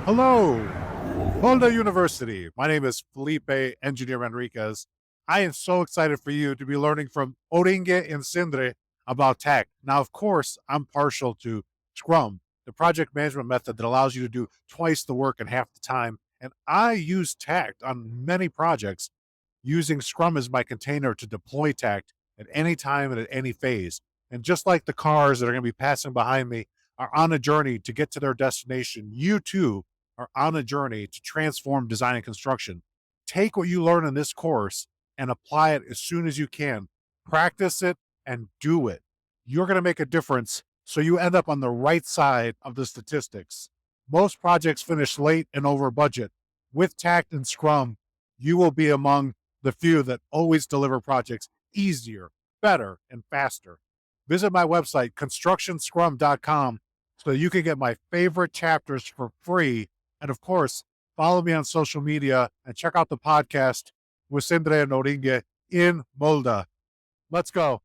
Hello, Molde University. My name is Felipe, Engineer Enriquez. I am so excited for you to be learning from Inge and Sindre about Takt. Now, of course, I'm partial to Scrum, the project management method that allows you to do twice the work in half the time. And I use Takt on many projects using Scrum as my container to deploy Takt at any time and at any phase. And just like the cars that are going to be passing behind me are on a journey to get to their destination, you too are on a journey to transform design and construction. Take what you learn in this course and apply it as soon as you can. Practice it and do it. You're going to make a difference so you end up on the right side of the statistics. Most projects finish late and over budget. With Takt and Scrum, you will be among the few that always deliver projects easier, better, and faster. Visit my website, constructionscrum.com, so you can get my favorite chapters for free. And of course, follow me on social media and check out the podcast with Sindre and Inge in Molde. Let's go.